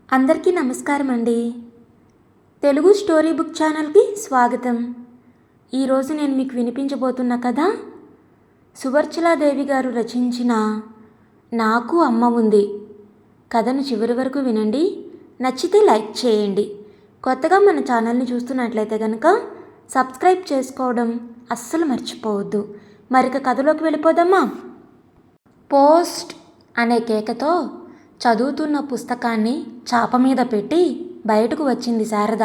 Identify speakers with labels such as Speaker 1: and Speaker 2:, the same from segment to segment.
Speaker 1: అందరికీ నమస్కారం అండి. తెలుగు స్టోరీ బుక్ ఛానల్కి స్వాగతం. ఈరోజు నేను మీకు వినిపించబోతున్న కథ సువర్చలాదేవి గారు రచించిన నాకు అమ్మ ఉంది. కథను చివరి వరకు వినండి. నచ్చితే లైక్ చేయండి. కొత్తగా మన ఛానల్ని చూస్తున్నట్లయితే కనుక సబ్స్క్రైబ్ చేసుకోవడం అస్సలు మర్చిపోవద్దు. మరిక కథలోకి వెళ్ళిపోదామా? పోస్ట్ అనే కేకతో చదువుతున్న పుస్తకాన్ని చాప మీద పెట్టి బయటకు వచ్చింది శారద.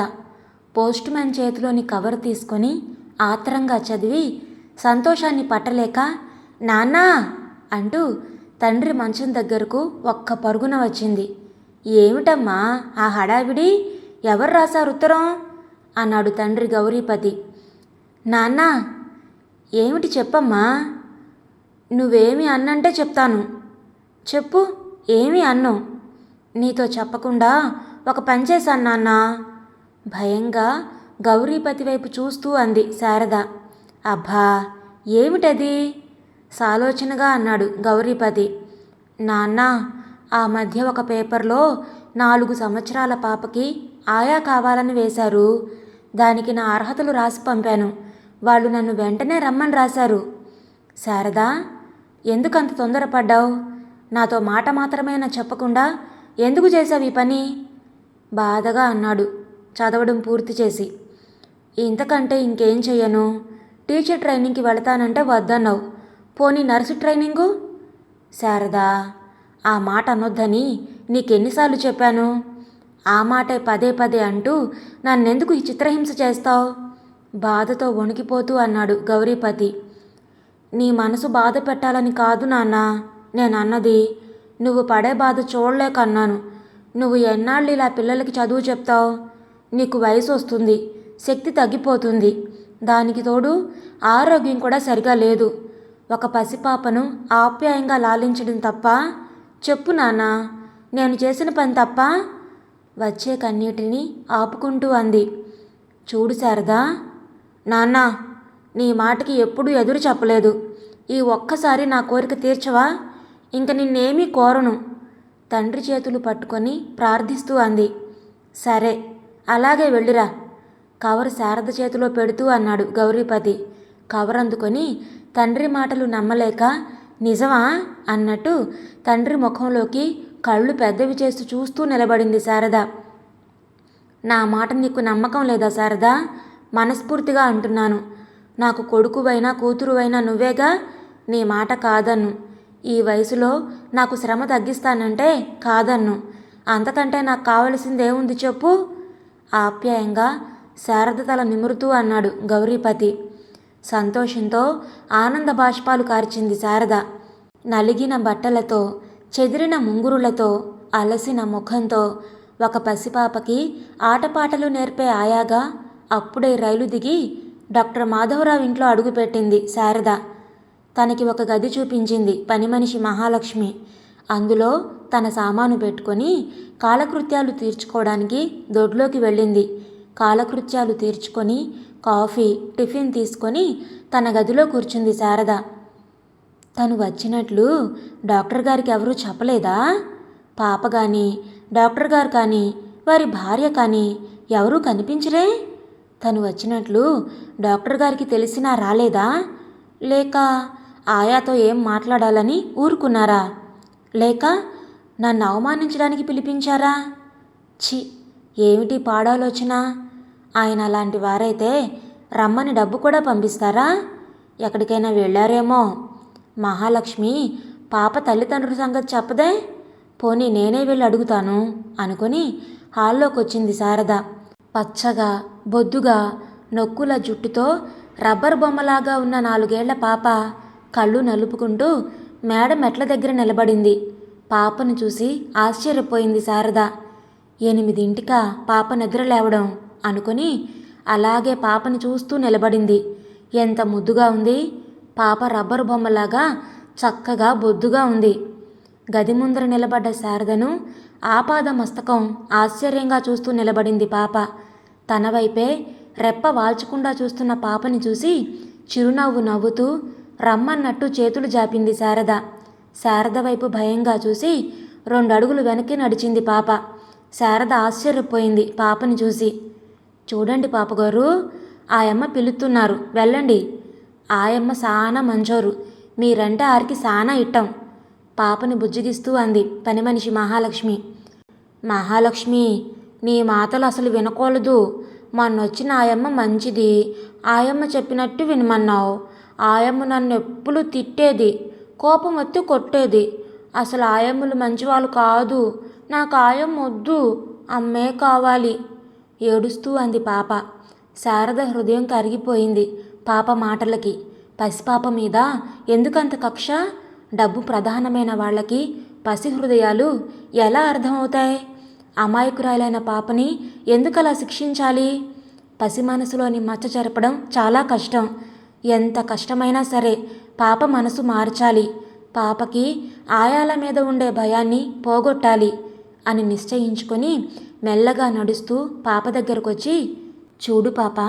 Speaker 1: పోస్ట్ మ్యాన్ చేతిలోని కవర్ తీసుకొని ఆత్రంగా చదివి సంతోషాన్ని పట్టలేక నాన్నా అంటూ తండ్రి మంచం దగ్గరకు ఒక్క పరుగున వచ్చింది. ఏమిటమ్మా ఆ హడావిడి? ఎవరు రాశారు ఉత్తరం అన్నాడు తండ్రి గౌరీపతి. నాన్నా ఏమిటి చెప్పమ్మా? నువ్వేమి అన్నంటే చెప్తాను. చెప్పు, ఏమి అన్ను? నీతో చెప్పకుండా ఒక పని చేశాను నాన్న. భయంగా గౌరీపతి వైపు చూస్తూ అంది శారద. అబ్బా ఏమిటది? సాలోచనగా అన్నాడు గౌరీపతి. నాన్న, ఆ మధ్య ఒక పేపర్లో 4 సంవత్సరాల పాపకి ఆయా కావాలని వేశారు. దానికి నా అర్హతలు రాసి పంపాను. వాళ్ళు నన్ను వెంటనే రమ్మని రాశారు. శారదా, ఎందుకంత తొందరపడ్డావు? నాతో మాట మాత్రమేనా చెప్పకుండా ఎందుకు చేశావు ఈ పని? బాధగా అన్నాడు చదవడం పూర్తి చేసి. ఇంతకంటే ఇంకేం చెయ్యను. టీచర్ ట్రైనింగ్కి వెళతానంటే వద్దన్నావు. పోనీ నర్సు ట్రైనింగు? శారదా, ఆ మాట అనొద్దని నీకెన్నిసార్లు చెప్పాను? ఆ మాటే పదే పదే అంటూ నన్నెందుకు ఈ చిత్రహింస చేస్తావు? బాధతో వణికిపోతూ అన్నాడు గౌరీపతి. నీ మనసు బాధ పెట్టాలని కాదు నాన్న నేను అన్నది. నువ్వు పడే బాధ చూడలేకన్నాను. నువ్వు ఎన్నాళ్ళు ఇలా పిల్లలకి చదువు చెప్తావు? నీకు వయసు వస్తుంది, శక్తి తగ్గిపోతుంది. దానికి తోడు ఆరోగ్యం కూడా సరిగా లేదు. ఒక పసిపాపను ఆప్యాయంగా లాలించడం తప్ప? చెప్పు నాన్న, నేను చేసిన పని తప్ప? వచ్చే కన్నీటిని ఆపుకుంటూ అంది. చూడు శారదా, నాన్న నీ మాటకి ఎప్పుడూ ఎదురు చెప్పలేదు. ఈ ఒక్కసారి నా కోరిక తీర్చవా? ఇంక నిన్నేమీ కోరను. తండ్రి చేతులు పట్టుకొని ప్రార్థిస్తూ అంది. సరే, అలాగే వెళ్ళిరా. కవర్ శారద చేతిలో పెడుతూ అన్నాడు గౌరీపతి. కవర్ అందుకొని తండ్రి మాటలు నమ్మలేక నిజమా అన్నట్టు తండ్రి ముఖంలోకి కళ్ళు పెద్దవి చేస్తూ చూస్తూ నిలబడింది శారద. నా మాట నీకు నమ్మకం లేదా శారదా? మనస్ఫూర్తిగా అంటున్నాను. నాకు కొడుకువైనా కూతురువైనా నువ్వేగా. నీ మాట కాదన్ను. ఈ వయసులో నాకు శ్రమ తగ్గిస్తానంటే కాదన్ను. అంతకంటే నాకు కావలసిందేముంది చెప్పు? ఆప్యాయంగా శారద తల నిమురుతూ అన్నాడు గౌరీపతి. సంతోషంతో ఆనంద బాష్పాలు కార్చింది శారద. నలిగిన బట్టలతో, చెదిరిన ముంగురులతో, అలసిన ముఖంతో ఒక పసిపాపకి ఆటపాటలు నేర్పే ఆయాగా అప్పుడే రైలు దిగి డాక్టర్ మాధవరావు ఇంట్లో అడుగుపెట్టింది శారద. తనకి ఒక గది చూపించింది పని మనిషి మహాలక్ష్మి. అందులో తన సామాను పెట్టుకొని కాలకృత్యాలు తీర్చుకోవడానికి దొడ్లోకి వెళ్ళింది. కాలకృత్యాలు తీర్చుకొని కాఫీ, టిఫిన్ తీసుకొని తన గదిలో కూర్చుంది శారద. తను వచ్చినట్లు డాక్టర్ గారికి ఎవరూ చెప్పలేదా? పాప కానీ, డాక్టర్ గారు కానీ, వారి భార్య కానీ ఎవరూ కనిపించరే? తను వచ్చినట్లు డాక్టర్ గారికి తెలిసినా రాలేదా? లేక ఆయాతో ఏం మాట్లాడాలని ఊరుకున్నారా? లేక నన్ను అవమానించడానికి పిలిపించారా? ఛీ, ఏమిటి పాడాలోచన? ఆయన అలాంటి వారైతే రమ్మని డబ్బు కూడా పంపిస్తారా? ఎక్కడికైనా వెళ్ళారేమో. మహాలక్ష్మి పాప తల్లిదండ్రుల సంగతి చెప్పదే. పోనీ నేనే వెళ్ళి అడుగుతాను అనుకుని హాల్లోకి వచ్చింది శారద. పచ్చగా, బొద్దుగా, నొక్కుల జుట్టుతో రబ్బర్ బొమ్మలాగా ఉన్న 4 ఏళ్ల పాప కళ్ళు నలుపుకుంటూ మేడ మెట్ల దగ్గర నిలబడింది. పాపను చూసి ఆశ్చర్యపోయింది శారద. 8ంటికా పాప నిద్ర లేవడం అనుకుని అలాగే పాపని చూస్తూ నిలబడింది. ఎంత ముద్దుగా ఉంది! పాప రబ్బరు బొమ్మలాగా చక్కగా బొద్దుగా ఉంది. గది ముందర నిలబడ్డ శారదను ఆపాద మస్తకం ఆశ్చర్యంగా చూస్తూ నిలబడింది పాప. తన వైపే రెప్ప వాల్చకుండా చూస్తున్న పాపని చూసి చిరునవ్వు నవ్వుతూ రమ్మన్నట్టు చేతులు జాపింది శారద. శారద వైపు భయంగా చూసి 2 అడుగులు వెనక్కి నడిచింది పాప. శారద ఆశ్చర్యపోయింది పాపని చూసి. చూడండి పాపగారు, ఆయమ్మ పిలుస్తున్నారు, వెళ్ళండి. ఆయమ్మ సానా మంచోరు, మీరంటే ఆరికి సానా ఇట్టం. పాపని బుజ్జగిస్తూ అంది పని మనిషి మహాలక్ష్మి. మహాలక్ష్మి, నీ మాటలు అసలు వినకూడదు. మొన్నొచ్చిన ఆయమ్మ మంచిది, ఆయమ్మ చెప్పినట్టు వినమన్నావు. ఆయమ్మ నన్ను ఎప్పుడు తిట్టేది, కోపం వచ్చి కొట్టేది. అసలు ఆయమ్మలు మంచివాళ్ళు కాదు. నాకు ఆయమ్మ వద్దు, అమ్మే కావాలి. ఏడుస్తూ అంది పాప. శారద హృదయం కరిగిపోయింది పాప మాటలకి. పసిపాప మీద ఎందుకంత కక్ష? డబ్బు ప్రధానమైన వాళ్ళకి పసి హృదయాలు ఎలా అర్థమవుతాయి? అమాయకురాలైన పాపని ఎందుకలా శిక్షించాలి? పసి మనసులోని మచ్చ చెరపడం చాలా కష్టం. ఎంత కష్టమైనా సరే పాప మనసు మార్చాలి. పాపకి ఆయాల మీద ఉండే భయాన్ని పోగొట్టాలి అని నిశ్చయించుకొని మెల్లగా నడుస్తూ పాప దగ్గరకొచ్చి, చూడు పాప,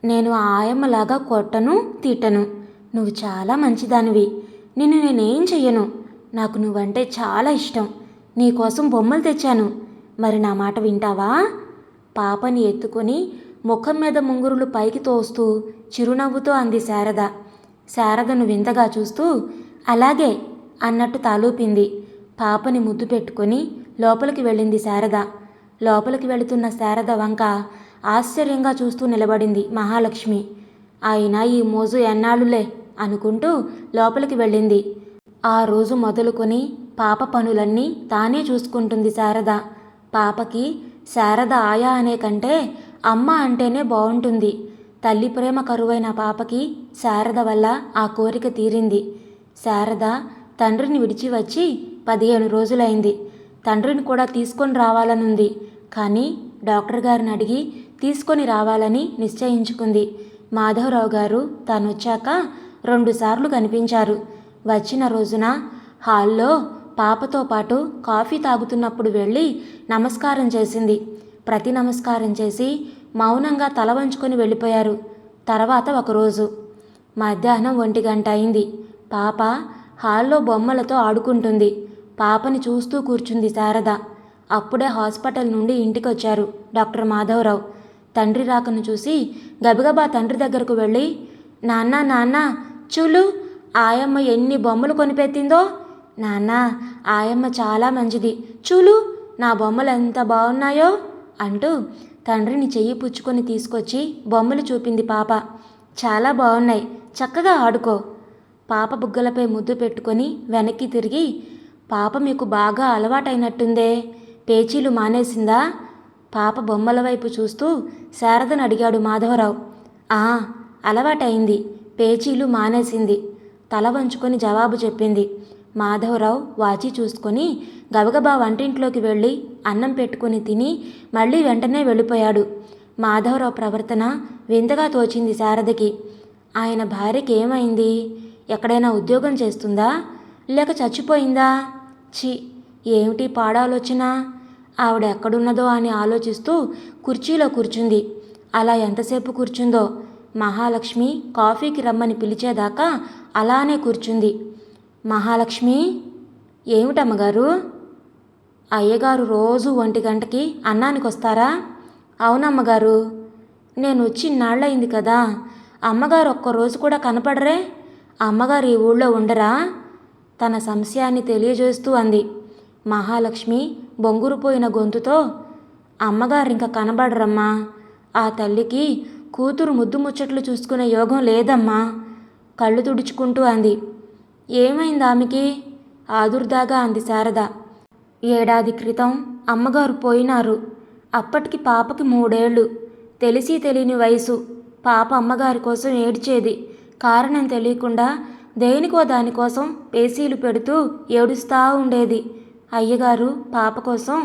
Speaker 1: నేను ఆయమ్మలాగా కొట్టను తిట్టను. నువ్వు చాలా మంచిదానివి. నిన్ను నేనేం చెయ్యను. నాకు నువ్వంటే చాలా ఇష్టం. నీకోసం బొమ్మలు తెచ్చాను. మరి నా మాట వింటావా? పాపని ఎత్తుకొని ముఖం మీద ముంగురులు పైకి తోస్తూ చిరునవ్వుతో అంది శారద. శారదను వింతగా చూస్తూ అలాగే అన్నట్టు తాలూపింది. పాపని ముద్దు పెట్టుకొని లోపలికి వెళ్ళింది శారద. లోపలికి వెళుతున్న శారద వంక ఆశ్చర్యంగా చూస్తూ నిలబడింది మహాలక్ష్మి. అయినా ఈ మోజు ఎన్నాళ్ళులే అనుకుంటూ లోపలికి వెళ్ళింది. ఆ రోజు మొదలుకొని పాప పనులన్నీ తానే చూసుకుంటుంది శారద. పాపకి శారద ఆయా అనే కంటే అమ్మ అంటేనే బాగుంటుంది. తల్లి ప్రేమ కరువైన పాపకి శారద వల్ల ఆ కోరిక తీరింది. శారద తండ్రిని విడిచి వచ్చి 15 రోజులైంది. తండ్రిని కూడా తీసుకొని రావాలనుంది. కానీ డాక్టర్ గారిని అడిగి తీసుకొని రావాలని నిశ్చయించుకుంది. మాధవరావు గారు తానొచ్చాక 2 సార్లు కనిపించారు. వచ్చిన రోజున హాల్లో పాపతో పాటు కాఫీ తాగుతున్నప్పుడు వెళ్ళి నమస్కారం చేసింది. ప్రతి నమస్కారం చేసి మౌనంగా తల వంచుకొని వెళ్ళిపోయారు. తర్వాత ఒకరోజు మధ్యాహ్నం 1 గంట అయింది. పాప హాల్లో బొమ్మలతో ఆడుకుంటుంది. పాపని చూస్తూ కూర్చుంది శారద. అప్పుడే హాస్పిటల్ నుండి ఇంటికొచ్చారు డాక్టర్ మాధవరావు. తండ్రి రాకను చూసి గబగబా తండ్రి దగ్గరకు వెళ్ళి, నాన్న నాన్న చూలు, ఆయమ్మ ఎన్ని బొమ్మలు కొనిపెట్టిందో. నాన్న, ఆయమ్మ చాలా మంచిది, చూలు నా బొమ్మలు ఎంత బాగున్నాయో అంటూ తండ్రిని చెయ్యి పుచ్చుకొని తీసుకొచ్చి బొమ్మలు చూపింది పాప. చాలా బాగున్నాయి, చక్కగా ఆడుకో. పాప బుగ్గలపై ముద్దు పెట్టుకొని వెనక్కి తిరిగి, పాప మీకు బాగా అలవాటైనట్టుందే, పేచీలు మానేసిందా? పాప బొమ్మల వైపు చూస్తూ శారదను అడిగాడు మాధవరావు. అలవాటైంది, పేచీలు మానేసింది తల వంచుకొని జవాబు చెప్పింది. మాధవరావు వాచి చూసుకొని గబగబా వంటింట్లోకి వెళ్ళి అన్నం పెట్టుకుని తిని మళ్ళీ వెంటనే వెళ్ళిపోయాడు. మాధవరావు ప్రవర్తన వింతగా తోచింది శారదకి. ఆయన భార్యకి ఏమైంది? ఎక్కడైనా ఉద్యోగం చేస్తుందా, లేక చచ్చిపోయిందా? ఛీ, ఏమిటి పాడాలోచన? ఆవిడ ఎక్కడున్నదో అని ఆలోచిస్తూ కుర్చీలో కూర్చుంది. అలా ఎంతసేపు కూర్చుందో. మహాలక్ష్మి కాఫీకి రమ్మని పిలిచేదాకా అలానే కూర్చుంది. మహాలక్ష్మి, ఏమిటమ్మగారు? అయ్యగారు రోజు 1 గంటకి అన్నానికి వస్తారా? అవునమ్మగారు. నేను వచ్చి ఇన్నాళ్ళయింది కదా, అమ్మగారు ఒక్కరోజు కూడా కనపడరే. అమ్మగారు ఈ ఊళ్ళో ఉండరా? తన సంశయాన్ని తెలియజేస్తూ అంది. మహాలక్ష్మి బొంగురుపోయిన గొంతుతో, అమ్మగారు ఇంకా కనబడరమ్మా. ఆ తల్లికి కూతురు ముద్దు ముచ్చట్లు చూసుకునే యోగం లేదమ్మా. కళ్ళు తుడుచుకుంటూ అంది. ఏమైంది ఆమెకి? ఆదుర్దాగా అంది శారద. 7 ఏడాది క్రితం అమ్మగారు పోయినారు. అప్పటికి పాపకి 3 ఏళ్ళు. తెలిసి తెలియని వయసు. పాప అమ్మగారి కోసం ఏడ్చేది. కారణం తెలియకుండా దేనికో దానికోసం పేసీలు పెడుతూ ఏడుస్తూ ఉండేది. అయ్యగారు పాప కోసం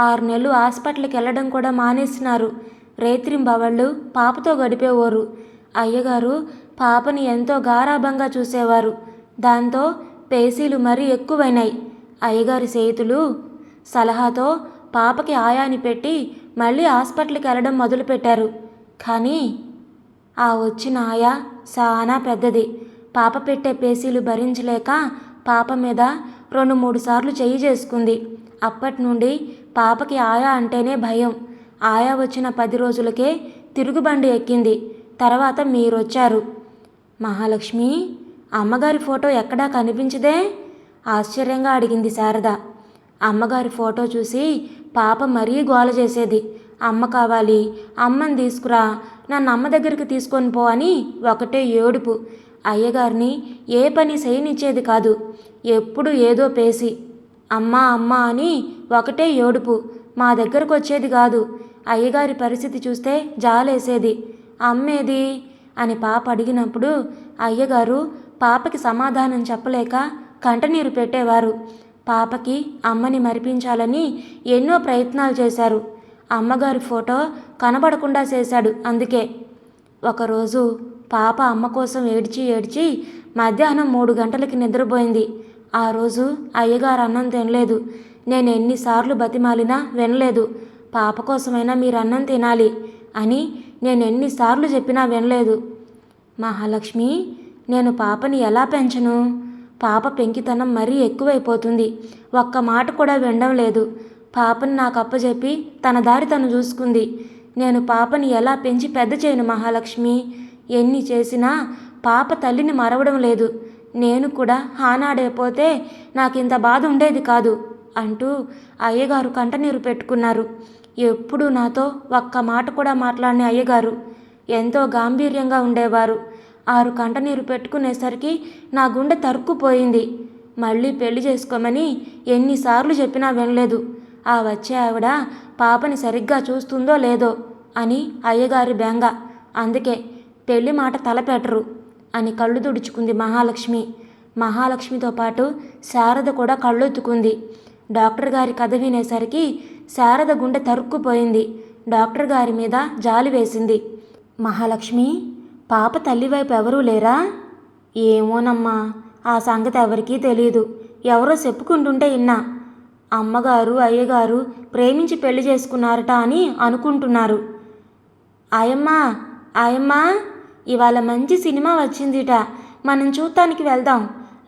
Speaker 1: 6 నెలలు హాస్పిటల్కి వెళ్ళడం కూడా మానేసినారు. రేత్రింబవళ్ళు పాపతో గడిపేవారు. అయ్యగారు పాపని ఎంతో గారాబంగా చూసేవారు. దాంతో పేసీలు మరీ ఎక్కువైనాయి. అయ్యగారి చేతులు సలహాతో పాపకి ఆయాని పెట్టి మళ్ళీ హాస్పిటల్కి వెళ్ళడం మొదలుపెట్టారు. కానీ ఆ వచ్చిన ఆయా చాలా పెద్దది. పాప పెట్టే పేసీలు భరించలేక పాప మీద 2-3 సార్లు చెయ్యి చేసుకుంది. అప్పటి నుండి పాపకి ఆయా అంటేనే భయం. ఆయా వచ్చిన 10 రోజులకే తిరుగుబండి ఎక్కింది. తర్వాత మీరొచ్చారు. మహాలక్ష్మి, అమ్మగారి ఫోటో ఎక్కడా కనిపించదే? ఆశ్చర్యంగా అడిగింది శారద. అమ్మగారి ఫోటో చూసి పాప మరీ గోల చేసేది. అమ్మ కావాలి, అమ్మని తీసుకురా, నన్ను అమ్మ దగ్గరికి తీసుకొని పో అని ఒకటే ఏడుపు. అయ్యగారిని ఏ పని చేయనిచ్చేది కాదు. ఎప్పుడు ఏదో పేసి అమ్మా అమ్మా అని ఒకటే ఏడుపు. మా దగ్గరకు వచ్చేది కాదు. అయ్యగారి పరిస్థితి చూస్తే జాలేసేది. అమ్మేది అని పాప అడిగినప్పుడు అయ్యగారు పాపకి సమాధానం చెప్పలేక కంటనీరు పెట్టేవారు. పాపకి అమ్మని మరిపించాలని ఎన్నో ప్రయత్నాలు చేశారు. అమ్మగారి ఫోటో కనబడకుండా చేశాడు. అందుకే ఒకరోజు పాప అమ్మ కోసం ఏడ్చి ఏడ్చి మధ్యాహ్నం 3 గంటలకి నిద్రపోయింది. ఆ రోజు అయ్యగారు అన్నం తినలేదు. నేను ఎన్నిసార్లు బతిమాలినా వినలేదు. పాప కోసమైనా మీరు అన్నం తినాలి అని నేను ఎన్నిసార్లు చెప్పినా వినలేదు. మహాలక్ష్మి, నేను పాపని ఎలా పెంచను? పాప పెంకితనం మరీ ఎక్కువైపోతుంది. ఒక్క మాట కూడా వినడం లేదు. పాపని నాకు అప్పచెప్పి తన దారి తను చూసుకుంది. నేను పాపని ఎలా పెంచి పెద్ద చేయను మహాలక్ష్మి? ఎన్ని చేసినా పాప తల్లిని మరవడం లేదు. నేను కూడా ఆనాడైపోతే నాకింత బాధ ఉండేది కాదు అంటూ అయ్యగారు కంటనీరు పెట్టుకున్నారు. ఎప్పుడూ నాతో ఒక్క మాట కూడా మాట్లాడిన అయ్యగారు ఎంతో గాంభీర్యంగా ఉండేవారు. 6 కంటనీరు పెట్టుకునేసరికి నా గుండె తరుక్కుపోయింది. మళ్ళీ పెళ్లి చేసుకోమని ఎన్నిసార్లు చెప్పినా వినలేదు. ఆ వచ్చే ఆవిడ పాపని సరిగ్గా చూస్తుందో లేదో అని అయ్యగారి బెంగ. అందుకే పెళ్లి మాట తలపెట్టరు అని కళ్ళు తుడుచుకుంది మహాలక్ష్మి. మహాలక్ష్మితో పాటు శారద కూడా కళ్ళొత్తుకుంది. డాక్టర్ గారి కథ వినేసరికి శారద గుండె తరుక్కుపోయింది. డాక్టర్ గారి మీద జాలి వేసింది. మహాలక్ష్మి, పాప తల్లివైపు ఎవరూ లేరా? ఏమోనమ్మా, ఆ సంగతి ఎవరికీ తెలీదు. ఎవరో చెప్పుకుంటుంటే విన్నా. అమ్మగారు అయ్యగారు ప్రేమించి పెళ్లి చేసుకున్నారట అని అనుకుంటున్నారు. ఆయమ్మా ఆయమ్మా, ఇవాళ మంచి సినిమా వచ్చిందిట, మనం చూడటానికి వెళ్దాం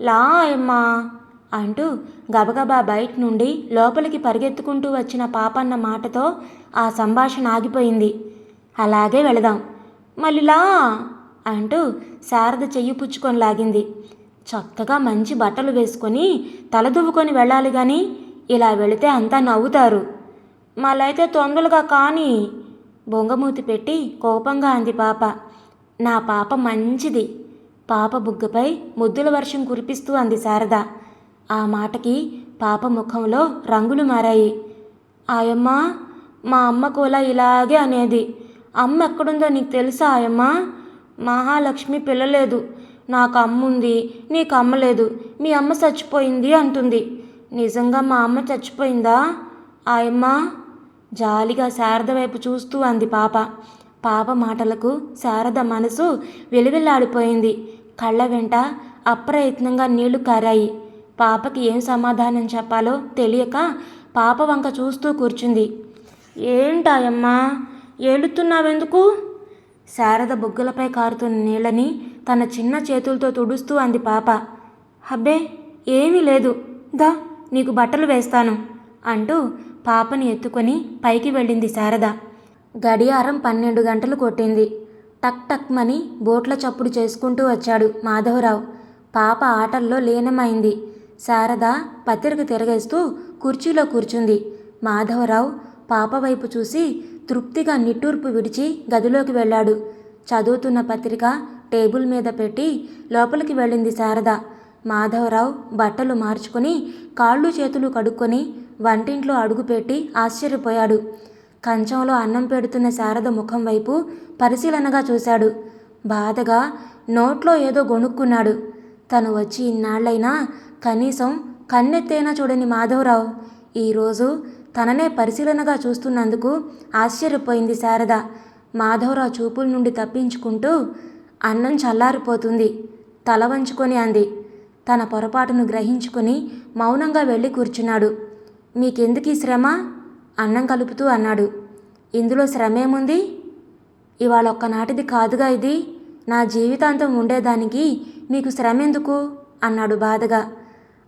Speaker 1: లా ఆయమ్మా అంటూ గబగబా బయట నుండి లోపలికి పరిగెత్తుకుంటూ వచ్చిన పాపన్న మాటతో ఆ సంభాషణ ఆగిపోయింది. అలాగే వెళదాం మళ్ళీలా అంటూ శారద చెయ్యి పుచ్చుకొని లాగింది. చక్కగా మంచి బట్టలు వేసుకొని తలదువ్వుకొని వెళ్ళాలి కానీ ఇలా వెళితే అంతా నవ్వుతారు. మళ్ళైతే తొందరగా కానీ బొంగమూతి పెట్టి కోపంగా అంది పాప. నా పాప మంచిది. పాప బుగ్గపై ముద్దుల వర్షం కురిపిస్తూ అంది శారద. ఆ మాటకి పాప ముఖంలో రంగులు మారాయి. ఆయమ్మా, మా అమ్మ కూడా ఇలాగే అనేది. అమ్మ ఎక్కడుందో నీకు తెలుసా ఆయమ్మా? మహాలక్ష్మి పిల్లలేదు. నాకు అమ్ముంది, నీకు అమ్మలేదు. మీ అమ్మ చచ్చిపోయింది అంటుంది. నిజంగా మా అమ్మ చచ్చిపోయిందా ఆయమ్మా? జాలిగా శారద వైపు చూస్తూ అంది పాప. పాప మాటలకు శారద మనసు వెలివెల్లాడిపోయింది. కళ్ళ వెంట అప్రయత్నంగా నీళ్లు కారాయి. పాపకి ఏం సమాధానం చెప్పాలో తెలియక పాప వంక చూస్తూ కూర్చుంది. ఏంటాయమ్మా, ఏడుతున్నావెందుకు? శారద బుగ్గలపై కారుతున్న నీళ్ళని తన చిన్న చేతులతో తుడుస్తూ అంది పాప. హబ్బే ఏమీ లేదు, దా నీకు బట్టలు వేస్తాను అంటూ పాపని ఎత్తుకొని పైకి వెళ్ళింది శారద. గడియారం 12 గంటలు కొట్టింది. టక్ టక్మని బోట్ల చప్పుడు చేసుకుంటూ వచ్చాడు మాధవరావు. పాప ఆటల్లో లీనమైంది. శారద పత్రిక తిరగేస్తూ కుర్చీలో కూర్చుంది. మాధవరావు పాప వైపు చూసి తృప్తిగా నిట్టూర్పు విడిచి గదిలోకి వెళ్ళాడు. చదువుతున్న పత్రిక టేబుల్ మీద పెట్టి లోపలికి వెళ్ళింది శారద. మాధవరావు బట్టలు మార్చుకొని కాళ్ళు చేతులు కడుక్కొని వంటింట్లో అడుగుపెట్టి ఆశ్చర్యపోయాడు. కంచంలో అన్నం పెడుతున్న శారద ముఖం వైపు పరిశీలనగా చూశాడు. బాధగా నోట్లో ఏదో గొణుక్కున్నాడు. తను వచ్చి ఇన్నాళ్లైనా కనీసం కన్నెత్తైనా చూడని మాధవరావు ఈరోజు తననే పరిశీలనగా చూస్తున్నందుకు ఆశ్చర్యపోయింది శారద. మాధవరావు చూపుల నుండి తప్పించుకుంటూ అన్నం చల్లారిపోతుంది, తల వంచుకొని అంది. తన పొరపాటును గ్రహించుకొని మౌనంగా వెళ్ళి కూర్చున్నాడు. మీకెందుకీ శ్రమ? అన్నం కలుపుతూ అన్నాడు. ఇందులో శ్రమేముంది? ఇవాళ ఒక్కనాటిది కాదుగా ఇది. నా జీవితాంతం ఉండేదానికి మీకు శ్రమ ఎందుకు అన్నాడు బాధగా.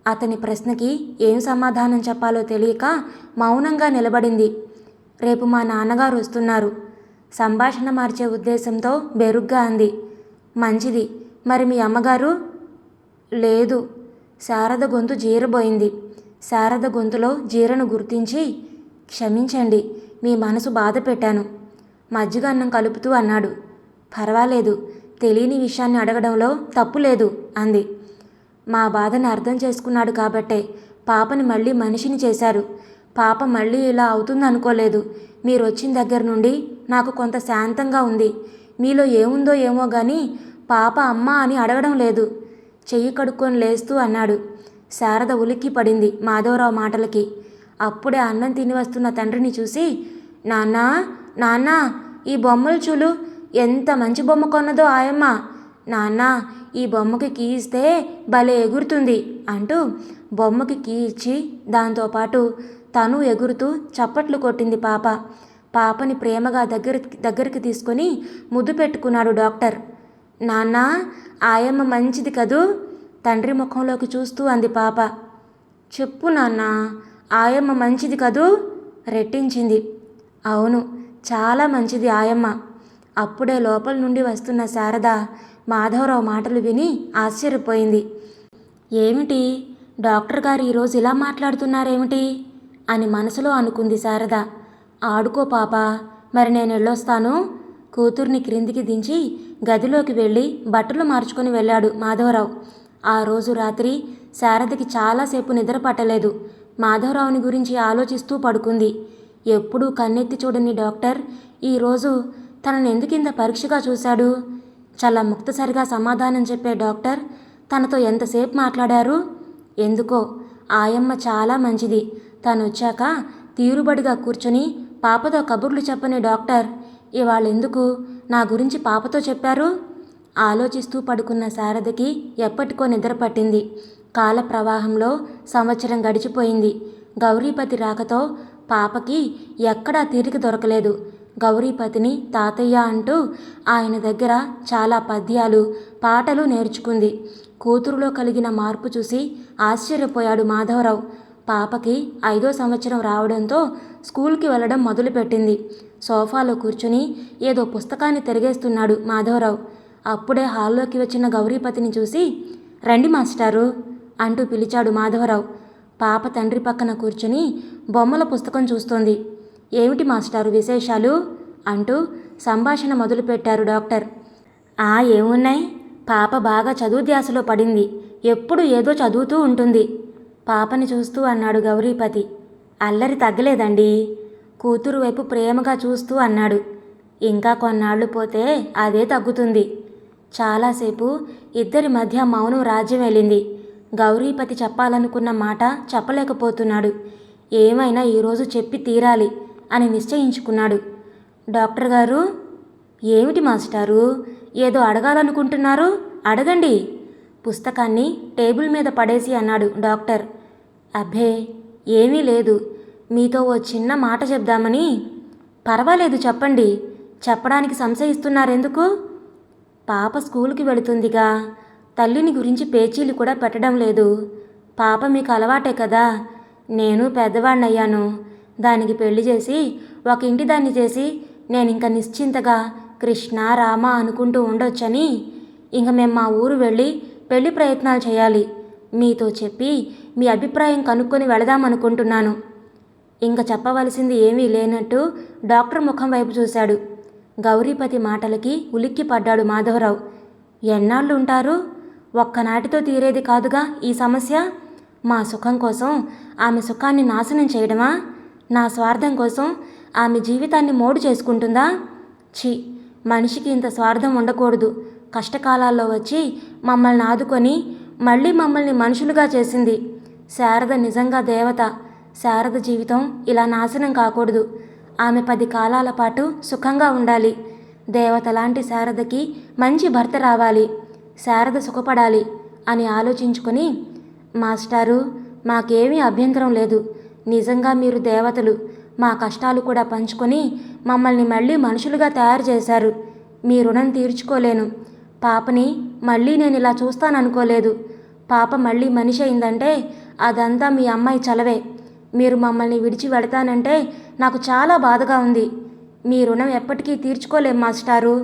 Speaker 1: అతని ప్రశ్నకి ఏం సమాధానం చెప్పాలో తెలియక మౌనంగా నిలబడింది. రేపు మా నాన్నగారు వస్తున్నారు. సంభాషణ మార్చే ఉద్దేశంతో బెరుగ్గా అంది. మంచిది. మరి మీ అమ్మగారు? లేదు. శారద గొంతు జీరబోయింది. శారద గొంతులో జీరను గుర్తించి, క్షమించండి, మీ మనసు బాధ పెట్టాను. మజ్జిగ అన్నం కలుపుతూ అన్నాడు. పర్వాలేదు, తెలియని విషయాన్ని అడగడంలో తప్పు లేదు అంది. మా బాధని అర్థం చేసుకున్నాడు కాబట్టే పాపని మళ్ళీ మనిషిని చేశారు. పాప మళ్ళీ ఇలా అవుతుందనుకోలేదు. మీరు వచ్చిన దగ్గర నుండి నాకు కొంత శాంతంగా ఉంది. మీలో ఏముందో ఏమో కానీ పాప అమ్మ అని అడగడం లేదు. చెయ్యి కడుక్కొని లేస్తూ అన్నాడు. శారద ఉలిక్కి పడింది మాధవరావు మాటలకి. అప్పుడే అన్నం తిని వస్తున్న తండ్రిని చూసి, నాన్నా నాన్నా, ఈ బొమ్మలు చూలు, ఎంత మంచి బొమ్మ కొన్నదో ఆయమ్మ. నాన్న, ఈ బొమ్మకి కీ ఇస్తే భలే ఎగురుతుంది అంటూ బొమ్మకి కీ ఇచ్చి దాంతోపాటు తను ఎగురుతూ చప్పట్లు కొట్టింది పాప. పాపని ప్రేమగా దగ్గరికి తీసుకొని ముద్దు పెట్టుకున్నాడు డాక్టర్. నాన్న, ఆయమ్మ మంచిది కదూ? తండ్రి ముఖంలోకి చూస్తూ అంది పాప. చెప్పు నాన్న, ఆయమ్మ మంచిది కదూ? రెట్టించింది. అవును, చాలా మంచిది ఆయమ్మ. అప్పుడే లోపల నుండి వస్తున్న శారద మాధవరావు మాటలు విని ఆశ్చర్యపోయింది. ఏమిటి, డాక్టర్ గారు ఈరోజు ఇలా మాట్లాడుతున్నారేమిటి అని మనసులో అనుకుంది శారద. ఆడుకో పాప, మరి నేను వెళ్ళొస్తాను. కూతుర్ని క్రిందికి దించి గదిలోకి వెళ్ళి బట్టలు మార్చుకొని వెళ్ళాడు మాధవరావు. ఆ రోజు రాత్రి శారదకి చాలాసేపు నిద్ర పట్టలేదు. మాధవరావుని గురించి ఆలోచిస్తూ పడుకుంది. ఎప్పుడూ కన్నెత్తి చూడని డాక్టర్ ఈరోజు తనను ఎందుకింత పరీక్షగా చూశాడు? చాలా ముక్తసరిగా సమాధానం చెప్పే డాక్టర్ తనతో ఎంతసేపు మాట్లాడారు? ఎందుకో ఆయమ్మ చాలా మంచిది. తను వచ్చాక తీరుబడిగా కూర్చొని పాపతో కబుర్లు చెప్పని డాక్టర్ ఇవాళెందుకు నా గురించి పాపతో చెప్పారు? ఆలోచిస్తూ పడుకున్న శారదకి ఎప్పటికో నిద్ర పట్టింది. కాల ప్రవాహంలో సంవత్సరం గడిచిపోయింది. గౌరీపతి రాకతో పాపకి ఎక్కడా తీరిక దొరకలేదు. గౌరీపతిని తాతయ్య అంటూ ఆయన దగ్గర చాలా పద్యాలు, పాటలు నేర్చుకుంది. కూతురులో కలిగిన మార్పు చూసి ఆశ్చర్యపోయాడు మాధవరావు. పాపకి 5వ సంవత్సరం రావడంతో స్కూల్కి వెళ్ళడం మొదలుపెట్టింది. సోఫాలో కూర్చుని ఏదో పుస్తకాన్ని తిరిగేస్తున్నాడు మాధవరావు. అప్పుడే హాల్లోకి వచ్చిన గౌరీపతిని చూసి, రండి మాస్టారు అంటూ పిలిచాడు మాధవరావు. పాప తండ్రి పక్కన కూర్చుని బొమ్మల పుస్తకం చూస్తోంది. ఏమిటి మాస్టారు విశేషాలు అంటూ సంభాషణ మొదలుపెట్టారు డాక్టర్. ఏమున్నాయి, పాప బాగా చదువు ధ్యాసలో పడింది. ఎప్పుడు ఏదో చదువుతూ ఉంటుంది. పాపని చూస్తూ అన్నాడు గౌరీపతి. అల్లరి తగ్గలేదండి. కూతురు వైపు ప్రేమగా చూస్తూ అన్నాడు. ఇంకా కొన్నాళ్ళు పోతే అదే తగ్గుతుంది. చాలాసేపు ఇద్దరి మధ్య మౌనం రాజ్యం వెళ్ళింది. గౌరీపతి చెప్పాలనుకున్న మాట చెప్పలేకపోతున్నాడు. ఏమైనా ఈరోజు చెప్పి తీరాలి అని నిశ్చయించుకున్నాడు. డాక్టర్ గారు? ఏమిటి మాస్టారు, ఏదో అడగాలనుకుంటున్నారు? అడగండి. పుస్తకాన్ని టేబుల్ మీద పడేసి అన్నాడు డాక్టర్. అబ్బే ఏమీ లేదు, మీతో ఓ చిన్న మాట చెప్దామని. పర్వాలేదు చెప్పండి. చెప్పడానికి సంశయిస్తున్నారెందుకు? పాప స్కూల్కి వెళుతుందిగా, తల్లిని గురించి పేచీలు కూడా పెట్టడం లేదు. పాప మీకు అలవాటే కదా. నేను పెద్దవాణ్ణయ్యాను. దానికి పెళ్లి చేసి ఒక ఇంటి దాన్ని చేసి నేనింక నిశ్చింతగా కృష్ణ రామ అనుకుంటూ ఉండొచ్చని ఇంక మేము మా ఊరు వెళ్ళి పెళ్లి ప్రయత్నాలు చేయాలి. మీతో చెప్పి మీ అభిప్రాయం కనుక్కొని వెళదామనుకుంటున్నాను. ఇంక చెప్పవలసింది ఏమీ లేనట్టు డాక్టర్ ముఖం వైపు చూశాడు. గౌరీపతి మాటలకి ఉలిక్కి పడ్డాడు మాధవరావు. ఎన్నాళ్ళు ఉంటారు? ఒక్కనాటితో తీరేది కాదుగా ఈ సమస్య. మా సుఖం కోసం ఆమె సుఖాన్ని నాశనం చేయడమా? నా స్వార్థం కోసం ఆమె జీవితాన్ని మోడు చేసుకుంటుందా? ఛీ, మనిషికి ఇంత స్వార్థం ఉండకూడదు. కష్టకాలాల్లో వచ్చి మమ్మల్ని ఆదుకొని మళ్ళీ మమ్మల్ని మనుషులుగా చేసింది. శారద నిజంగా దేవత. శారద జీవితం ఇలా నాశనం కాకూడదు. ఆమె 10 కాలాల పాటు సుఖంగా ఉండాలి. దేవత లాంటి శారదకి మంచి భర్త రావాలి. శారద సుఖపడాలి అని ఆలోచించుకొని, మాస్టారు, మాకేమీ అభ్యంతరం లేదు. నిజంగా మీరు దేవతలు. మా కష్టాలు కూడా పంచుకొని మమ్మల్ని మళ్ళీ మనుషులుగా తయారు చేశారు. మీ రుణం తీర్చుకోలేను. పాపని మళ్ళీ నేను ఇలా చూస్తాననుకోలేదు. పాప మళ్ళీ మనిషి అయిందంటే అదంతా మీ అమ్మాయి చలవే. మీరు మమ్మల్ని విడిచి వెళతానంటే నాకు చాలా బాధగా ఉంది. మీ రుణం ఎప్పటికీ తీర్చుకోలేం మాస్టారు,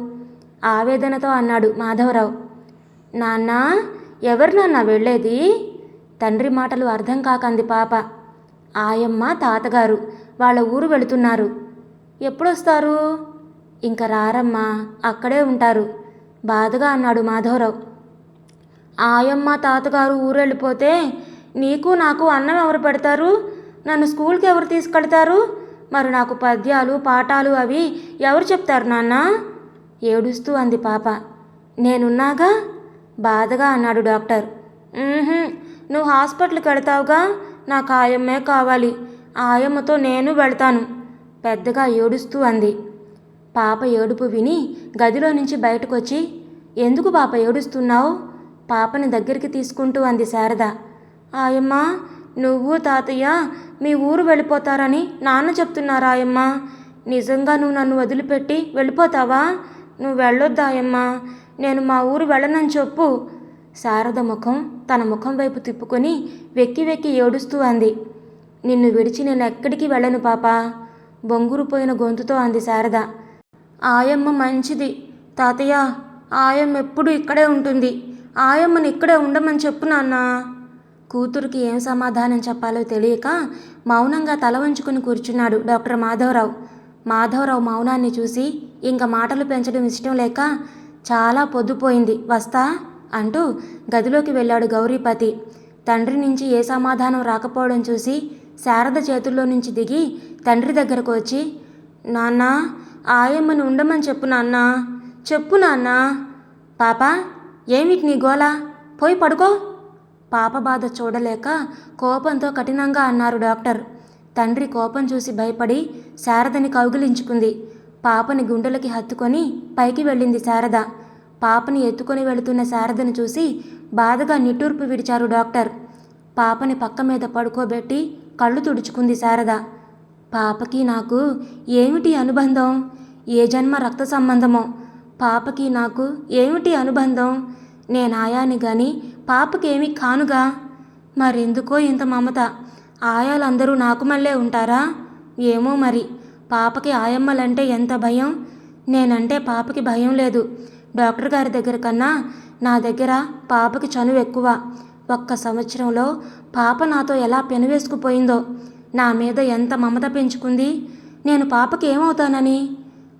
Speaker 1: ఆవేదనతో అన్నాడు మాధవరావు. నాన్న, ఎవరు నాన్న వెళ్ళేది? తండ్రి మాటలు అర్థం కాకంది పాప. ఆయమ్మ, తాతగారు వాళ్ళ ఊరు వెళుతున్నారు. ఎప్పుడొస్తారు? ఇంక రారమ్మా, అక్కడే ఉంటారు, బాధగా అన్నాడు మాధవరావు. ఆయమ్మ, తాతగారు ఊరెళ్ళిపోతే నీకు నాకు అన్నం ఎవరు పెడతారు? నన్ను స్కూల్కి ఎవరు తీసుకెళ్తారు? మరి నాకు పద్యాలు పాఠాలు అవి ఎవరు చెప్తారు నాన్న? ఏడుస్తూ అంది పాప. నేనున్నాగా, బాధగా అన్నాడు డాక్టర్. నువ్వు హాస్పిటల్కి వెళతావుగా, నాకు ఆయమ్మే కావాలి, ఆయమ్మతో నేను వెళ్తాను, పెద్దగా ఏడుస్తూ అంది. పాప ఏడుపు విని గదిలో నుంచి బయటకొచ్చి, ఎందుకు పాప ఏడుస్తున్నావు? పాపని దగ్గరికి తీసుకుంటూ అంది శారద. ఆయమ్మ, నువ్వు తాతయ్య మీ ఊరు వెళ్ళిపోతారని నాన్న చెప్తున్నారా ఆయమ్మ? నిజంగా నువ్వు నన్ను వదిలిపెట్టి వెళ్ళిపోతావా? నువ్వు వెళ్ళొద్దా ఆయమ్మ, నేను మా ఊరు వెళ్ళనని చెప్పు. శారద ముఖం తన ముఖం వైపు తిప్పుకొని వెక్కి వెక్కి ఏడుస్తూ అంది. నిన్ను విడిచి నేను ఎక్కడికి వెళ్ళను పాప, బొంగురుపోయిన గొంతుతో అంది శారద. ఆయమ్మ మంచిది తాతయ్య, ఆయమ్మ ఎప్పుడు ఇక్కడే ఉంటుంది, ఆయమ్మని ఇక్కడే ఉండమని చెప్పు నాన్న. కూతురికి ఏం సమాధానం చెప్పాలో తెలియక మౌనంగా తల వంచుకుని కూర్చున్నాడు డాక్టర్ మాధవరావు. మాధవరావు మౌనాన్ని చూసి ఇంక మాటలు పెంచడం ఇష్టం లేక, చాలా పొద్దుపోయింది, వస్తా అంటూ గదిలోకి వెళ్ళాడు గౌరీపతి. తండ్రి నుంచి ఏ సమాధానం రాకపోవడం చూసి శారద చేతుల్లో నుంచి దిగి తండ్రి దగ్గరకు వచ్చి, నాన్న, ఆయమ్మని ఉండమని చెప్పు నాన్న, చెప్పు నాన్న. పాప, ఏమిటి నీ గోల? పోయి పడుకో. పాప బాధ చూడలేక కోపంతో కఠినంగా అన్నారు డాక్టర్. తండ్రి కోపం చూసి భయపడి శారదని కౌగిలించుకుంది. పాపని గుండెలకి హత్తుకొని పైకి వెళ్ళింది శారద. పాపని ఎత్తుకొని వెళుతున్న శారదను చూసి బాధగా నిట్టూర్పు విడిచారు డాక్టర్. పాపని పక్క మీద పడుకోబెట్టి కళ్ళు తుడుచుకుంది శారద. పాపకి నాకు ఏమిటి అనుబంధం? ఏ జన్మ రక్త సంబంధమో? పాపకి నాకు ఏమిటి అనుబంధం? నేను ఆయాని గాని పాపకేమీ కానుగా. మరెందుకో ఇంత మమత? ఆయాలందరూ నాకు మళ్ళే ఉంటారా? ఏమో మరి. పాపకి ఆయమ్మలంటే ఎంత భయం. నేనంటే పాపకి భయం లేదు. డాక్టర్ గారి దగ్గర కన్నా నా దగ్గర పాపకి చనువు ఎక్కువ. ఒక్క సంవత్సరంలో పాప నాతో ఎలా పెనవేసుకుపోయిందో, నా మీద ఎంత మమత పెంచుకుంది. నేను పాపకి ఏమవుతానని?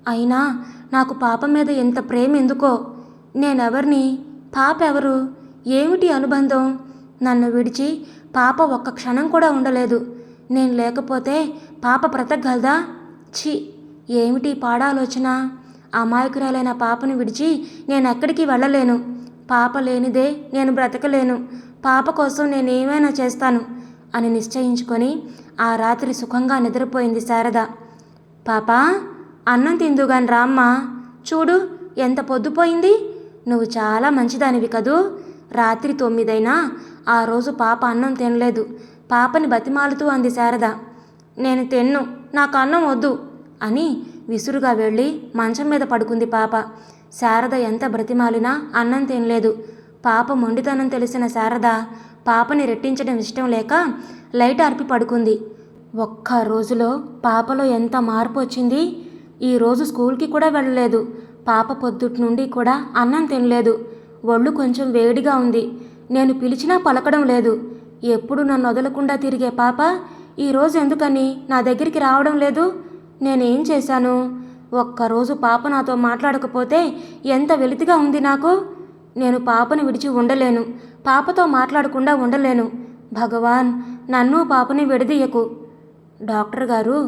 Speaker 1: అయినా నాకు పాప మీద ఎంత ప్రేమ ఎందుకో? నేనెవరిని? పాప ఎవరు? ఏమిటి అనుబంధం? నన్ను విడిచి పాప ఒక్క క్షణం కూడా ఉండలేదు. నేను లేకపోతే పాప బ్రతకగలదా? ఛీ, ఏమిటి పాడాలోచన? అమాయకురాలైన పాపను విడిచి నేను ఎక్కడికి వెళ్ళలేను. పాప లేనిదే నేను బ్రతకలేను. పాప కోసం నేనేమైనా చేస్తాను అని నిశ్చయించుకొని ఆ రాత్రి సుఖంగా నిద్రపోయింది శారద. పాపా, అన్నం తిందుగాని రామ్మా. చూడు ఎంత పొద్దుపోయింది. నువ్వు చాలా మంచిదానివి కదూ. రాత్రి 9 అయినా ఆ రోజు పాప అన్నం తినలేదు. పాపని బతిమాలుతూ అంది శారద. నేను తిన్ను, నాకు అన్నం వద్దు అని విసురుగా వెళ్ళి మంచం మీద పడుకుంది పాప. శారద ఎంత బ్రతిమాలినా అన్నం తినలేదు. పాప మొండితనం తెలిసిన శారద పాపని రెట్టించడం ఇష్టం లేక లైట్ ఆర్పి పడుకుంది. ఒక్క రోజులో పాపలో ఎంత మార్పు వచ్చింది. ఈరోజు స్కూల్కి కూడా వెళ్ళలేదు. పాప పొద్దుటి నుండి కూడా అన్నం తినలేదు. ఒళ్ళు కొంచెం వేడిగా ఉంది. నేను పిలిచినా పలకడం లేదు. ఎప్పుడు నన్ను వదలకుండా తిరిగే పాప ఈరోజు ఎందుకని నా దగ్గరికి రావడం లేదు? నేనేం చేశాను? ఒక్కరోజు పాప నాతో మాట్లాడకపోతే ఎంత వెలితిగా ఉంది నాకు. నేను పాపను విడిచి ఉండలేను. పాపతో మాట్లాడకుండా ఉండలేను. భగవాన్, నన్ను పాపని విడదీయకు. డాక్టర్ గారు,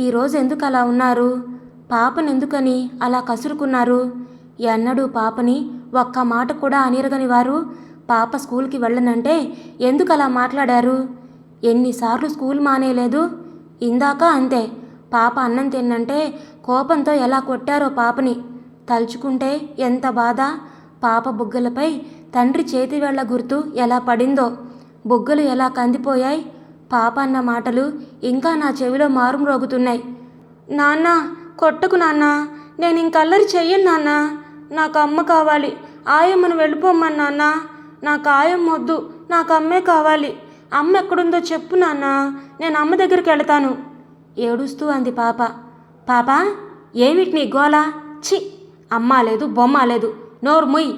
Speaker 1: ఈరోజు ఎందుకు అలా ఉన్నారు? పాపనెందుకని అలా కసురుకున్నారు? ఎన్నడూ పాపని ఒక్క మాట కూడా అనిరగని వారు పాప స్కూల్కి వెళ్ళనంటే ఎందుకు అలా మాట్లాడారు? ఎన్నిసార్లు స్కూల్ మానేయలేదు? ఇందాక అంతే. పాప అన్నం తిన్నంటే కోపంతో ఎలా కొట్టారో పాపని తలుచుకుంటే ఎంత బాధ. పాప బుగ్గలపై తండ్రి చేతి వేళ్ల గుర్తు ఎలా పడిందో, బుగ్గలు ఎలా కందిపోయాయి. పాప అన్న మాటలు ఇంకా నా చెవిలో మారుమ్రోగుతున్నాయి. నాన్న, కొట్టకు నాన్న, నేను ఇంకల్లరి చెయ్యను నాన్న. నాకు అమ్మ కావాలి. ఆయమ్మను వెళ్ళిపోమ్మని నాన్న. నాకు ఆయమ్మ వద్దు, నాకు అమ్మే కావాలి. అమ్మ ఎక్కడుందో చెప్పు నాన్న, నేను అమ్మ దగ్గరికి వెళతాను ఏడుస్తూ అంది పాప. పాప, ఏమిటి నీ గోల? చి, అమ్మ లేదు బొమ్మ లేదు, నోరు ముయ్.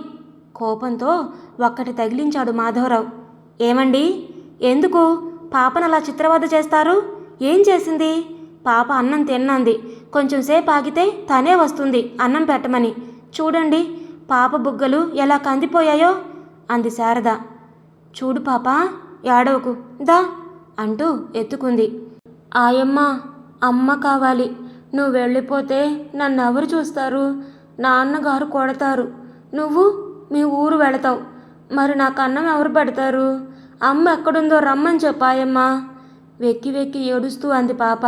Speaker 1: కోపంతో ఒక్కటి తగిలించాడు మాధవరావు. ఏమండి, ఎందుకు పాపను అలా చిత్రవద చేస్తారు? ఏం చేసింది? పాప అన్నం తిన్నంది. కొంచెం సేపు ఆగితే తనే వస్తుంది అన్నం పెట్టమని. చూడండి పాప బుగ్గలు ఎలా కందిపోయాయో అంది శారద. చూడు పాప, ఏడవకు, దా అంటూ ఎత్తుకుంది. ఆయమ్మ, అమ్మ కావాలి. నువ్వు వెళ్ళిపోతే నన్ను ఎవరు చూస్తారు? నాన్నగారు కొడతారు. నువ్వు మీ ఊరు వెళతావు. మరి నాకు అన్నం ఎవరు పెడతారు? అమ్మ ఎక్కడుందో రమ్మని చెప్పాయమ్మ. వెక్కి వెక్కి ఏడుస్తూ అంది పాప.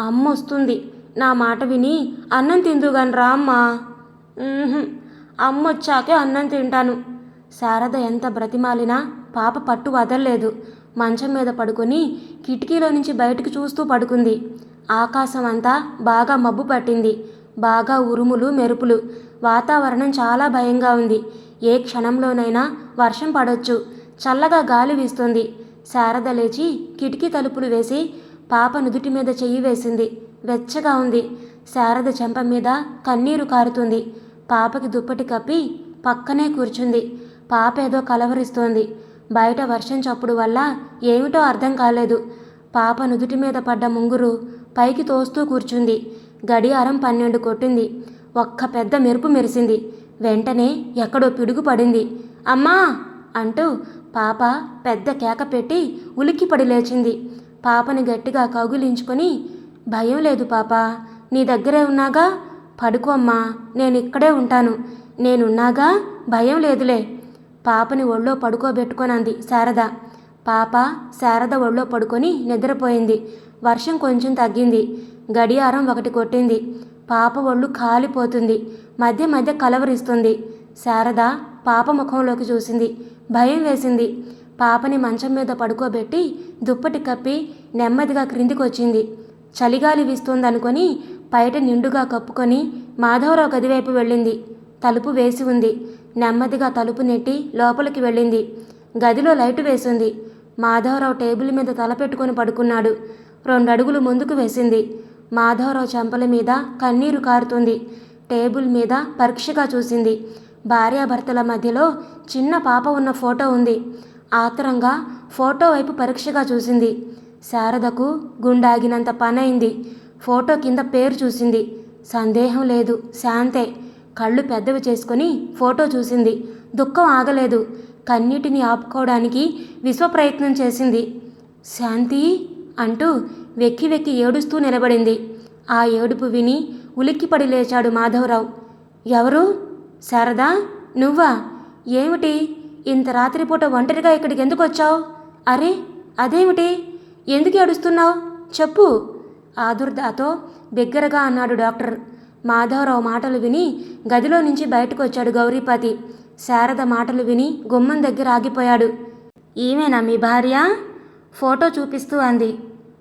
Speaker 1: అమ్మ వస్తుంది, నా మాట విని అన్నం తిందుగాని రా అమ్మా. అమ్మ వచ్చాకే అన్నం తింటాను. శారద ఎంత బ్రతిమాలినా పాప పట్టు వదల్లేదు. మంచం మీద పడుకొని కిటికీలో నుంచి బయటకు చూస్తూ పడుకుంది. ఆకాశం అంతా బాగా మబ్బు పట్టింది. బాగా ఉరుములు మెరుపులు. వాతావరణం చాలా భయంగా ఉంది. ఏ క్షణంలోనైనా వర్షం పడొచ్చు. చల్లగా గాలి వీస్తుంది. శారద లేచి కిటికీ తలుపులు వేసి పాప నుదుటి మీద చెయ్యి వేసింది. వెచ్చగా ఉంది. శారద చెంప మీద కన్నీరు కారుతుంది. పాపకి దుప్పటి కప్పి పక్కనే కూర్చుంది. పాప ఏదో కలవరిస్తోంది. బయట వర్షం చప్పుడు వల్ల ఏమిటో అర్థం కాలేదు. పాప నుదుటి మీద పడ్డ ముంగురు పైకి తోస్తూ కూర్చుంది. గడియారం 12 కొట్టింది. ఒక్క పెద్ద మెరుపు మెరిసింది. వెంటనే ఎక్కడో పిడుగు పడింది. అమ్మా అంటూ పాప పెద్ద కేక పెట్టి ఉలిక్కిపడి లేచింది. పాపని గట్టిగా కౌగిలించుకొని, భయం లేదు పాప, నీ దగ్గరే ఉన్నాగా, పడుకోమ్మా, నేను ఇక్కడే ఉంటాను, నేనున్నాగా, భయం లేదులే. పాపని ఒళ్ళో పడుకోబెట్టుకొనంది శారద. పాప శారద ఒళ్ళో పడుకొని నిద్రపోయింది. వర్షం కొంచెం తగ్గింది. గడియారం 1 కొట్టింది. పాప ఒళ్ళు కాలిపోతుంది. మధ్య మధ్య కలవరిస్తుంది. శారద పాప ముఖంలోకి చూసింది. భయం వేసింది. పాపని మంచం మీద పడుకోబెట్టి దుప్పటి కప్పి నెమ్మదిగా క్రిందికొచ్చింది. చలిగాలి వీస్తోందనుకొని బయట నిండుగా కప్పుకొని మాధవరావు గదివైపు వెళ్ళింది. తలుపు వేసి ఉంది. నెమ్మదిగా తలుపు నెట్టి లోపలికి వెళ్ళింది. గదిలో లైటు వేసింది. మాధవరావు టేబుల్ మీద తలపెట్టుకొని పడుకున్నాడు. 2 అడుగులు ముందుకు వేసింది. మాధవరావు చెంపల మీద కన్నీరు కారుతుంది. టేబుల్ మీద పరీక్షగా చూసింది. భార్యాభర్తల మధ్యలో చిన్న పాప ఉన్న ఫోటో ఉంది. ఆత్రంగా ఫోటో వైపు పరీక్షగా చూసింది. శారదకు గుండాగినంత పనైంది. ఫోటో కింద పేరు చూసింది. సందేహం లేదు, శాంతే. కళ్ళు పెద్దవి చేసుకొని ఫోటో చూసింది. దుఃఖం ఆగలేదు. కన్నీటిని ఆపుకోవడానికి విశ్వప్రయత్నం చేసింది. శాంతి అంటూ వెక్కి వెక్కి ఏడుస్తూ నిలబడింది. ఆ ఏడుపు విని ఉలిక్కిపడి లేచాడు మాధవరావు. ఎవరు? శారదా, నువ్వా? ఏమిటి ఇంత రాత్రిపూట ఒంటరిగా ఇక్కడికి ఎందుకు వచ్చావు? అరే, అదేమిటి? ఎందుకు ఏడుస్తున్నావు? చెప్పు ఆదుర్దాతో బిగ్గరగా అన్నాడు డాక్టర్. మాధవరావు మాటలు విని గదిలో నుంచి బయటకు వచ్చాడు గౌరీపతి. శారద మాటలు విని గుమ్మం దగ్గర ఆగిపోయాడు. ఈమెనా మీ భార్య? ఫోటో చూపిస్తూ అంది.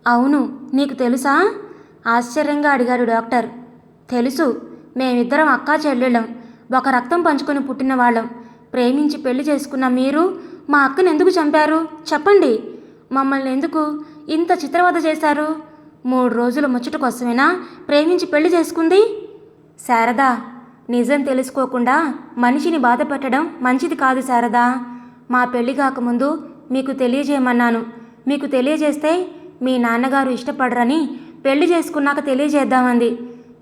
Speaker 1: అవును, నీకు తెలుసా? ఆశ్చర్యంగా అడిగాడు డాక్టర్. తెలుసు, మేమిద్దరం అక్కా చెల్లెళ్ళం. ఒక రక్తం పంచుకొని పుట్టిన వాళ్ళం. ప్రేమించి పెళ్లి చేసుకున్న మీరు మా అక్కను ఎందుకు చంపారు? చెప్పండి. మమ్మల్ని ఎందుకు ఇంత చిత్రవద చేశారు? 3 రోజుల ముచ్చట కోసమేనా ప్రేమించి పెళ్లి చేసుకుంది? శారదా, నిజం తెలుసుకోకుండా మనిషిని బాధ పెట్టడం మంచిది కాదు శారదా. మా పెళ్లి కాకముందు మీకు తెలియజేయమన్నాను. మీకు తెలియజేస్తే మీ నాన్నగారు ఇష్టపడరని పెళ్లి చేసుకున్నాక తెలియజేద్దామంది.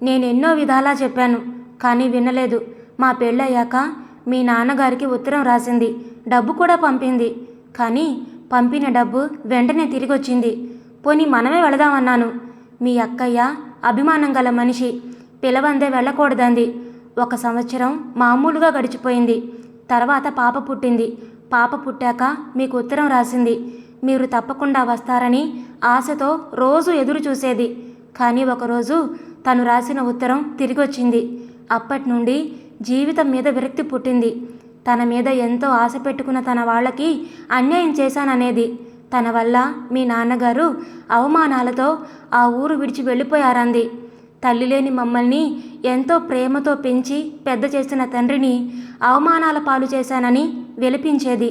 Speaker 1: నేను ఎన్నో విధాలా చెప్పాను, కానీ వినలేదు. మా పెళ్ళయ్యాక మీ నాన్నగారికి ఉత్తరం రాసింది. డబ్బు కూడా పంపింది. కానీ పంపిన డబ్బు వెంటనే తిరిగొచ్చింది. పోనీ మనమే వెళదామన్నాను. మీ అక్కయ్య అభిమానం గల మనిషి, పిలవందే వెళ్ళకూడదంది. 1 సంవత్సరం మామూలుగా గడిచిపోయింది. తర్వాత పాప పుట్టింది. పాప పుట్టాక మీకు ఉత్తరం రాసింది. మీరు తప్పకుండా వస్తారని ఆశతో రోజు ఎదురు చూసేది. కానీ ఒకరోజు తను రాసిన ఉత్తరం తిరిగొచ్చింది. అప్పటి నుండి జీవితం మీద విరక్తి పుట్టింది. తన మీద ఎంతో ఆశ పెట్టుకున్న తన వాళ్ళకి అన్యాయం చేశాననేది. తన వల్ల మీ నాన్నగారు అవమానాలతో ఆ ఊరు విడిచి వెళ్ళిపోయారంది. తల్లి లేని మమ్మల్ని ఎంతో ప్రేమతో పెంచి పెద్ద చేసిన తండ్రిని అవమానాల పాలు చేశానని విలపించేది.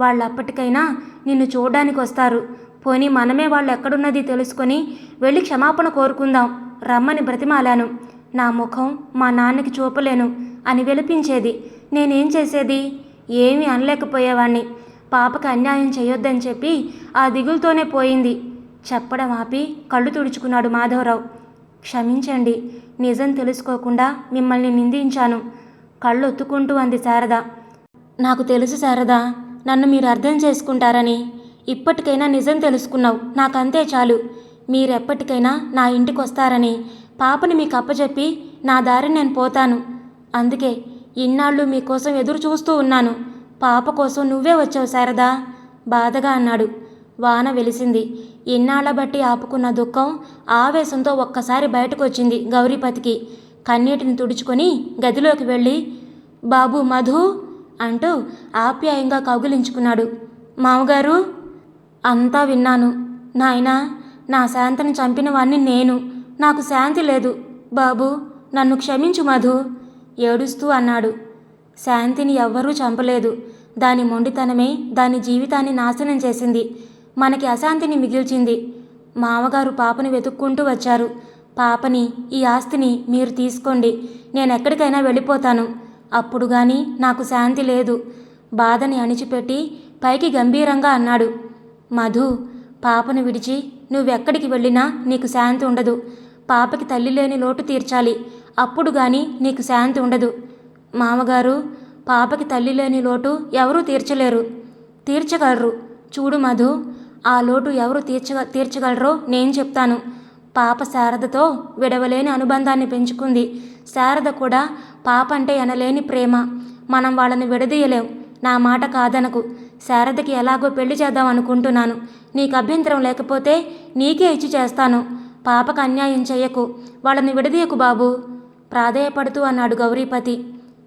Speaker 1: వాళ్ళు అప్పటికైనా నిన్ను చూడడానికి వస్తారు. పోనీ మనమే వాళ్ళు ఎక్కడున్నది తెలుసుకొని వెళ్ళి క్షమాపణ కోరుకుందాం రమ్మని బ్రతిమాలాను. నా ముఖం మా నాన్నకి చూపలేను అని విలపించేది. నేనేం చేసేది? ఏమీ అనలేకపోయేవాణ్ణి. పాపకి అన్యాయం చేయొద్దని చెప్పి ఆ దిగులుతోనే పోయింది. చెప్పడం ఆపి కళ్ళు తుడుచుకున్నాడు మాధవరావు. క్షమించండి, నిజం తెలుసుకోకుండా మిమ్మల్ని నిందించాను కళ్ళు ఒత్తుకుంటూ అంది శారద. నాకు తెలుసు శారద, నన్ను మీరు అర్థం చేసుకుంటారని. ఇప్పటికైనా నిజం తెలుసుకున్నావు, నాకంతే చాలు. మీరెప్పటికైనా నా ఇంటికి వస్తారని, పాపని మీకు అప్పచెప్పి నా దారిని నేను పోతాను. అందుకే ఇన్నాళ్ళు మీకోసం ఎదురు చూస్తూ ఉన్నాను. పాప కోసం నువ్వే వచ్చావు శారదా బాధగా అన్నాడు. వాన వెలిసింది. ఇన్నాళ్ల బట్టి ఆపుకున్న దుఃఖం ఆవేశంతో ఒక్కసారి బయటకు వచ్చింది గౌరీపతికి. కన్నీటిని తుడుచుకొని గదిలోకి వెళ్ళి బాబు మధు అంటూ ఆప్యాయంగా కౌగిలించుకున్నాడు. మామగారు, అంతా విన్నాను నాయనా. నా శాంతిని చంపిన వాణ్ణి నేను. నాకు శాంతి లేదు బాబు, నన్ను క్షమించు మధు ఏడుస్తూ అన్నాడు. శాంతిని ఎవ్వరూ చంపలేదు. దాని మొండితనమే దాని జీవితాన్ని నాశనం చేసింది. మనకి అశాంతిని మిగిల్చింది. మామగారు పాపని వెతుక్కుంటూ వచ్చారు. పాపని, ఈ ఆస్తిని మీరు తీసుకోండి. నేనెక్కడికైనా వెళ్ళిపోతాను. అప్పుడు గాని నాకు శాంతి లేదు. బాధని అణిచిపెట్టి పైకి గంభీరంగా అన్నాడు. మధు, పాపను విడిచి నువ్వెక్కడికి వెళ్ళినా నీకు శాంతి ఉండదు. పాపకి తల్లి లేని లోటు తీర్చాలి. అప్పుడు గాని నీకు శాంతి ఉండదు. మామగారు, పాపకి తల్లి లేని లోటు ఎవరూ తీర్చలేరు. తీర్చగలరు. చూడు మధు, ఆ లోటు ఎవరు తీర్చగలరో నేను చెప్తాను. పాప శారదతో విడవలేని అనుబంధాన్ని పెంచుకుంది. శారద కూడా పాప అంటే ఎనలేని ప్రేమ. మనం వాళ్ళని విడదీయలేం. నా మాట కాదనకు. శారదకి ఎలాగో పెళ్లి చేద్దాం అనుకుంటున్నాను. నీకు అభ్యంతరం లేకపోతే నీకే ఇచ్చి చేస్తాను. పాపకు అన్యాయం చెయ్యకు. వాళ్ళని విడదీయకు బాబు ప్రాధేయపడుతూ అన్నాడు గౌరీపతి.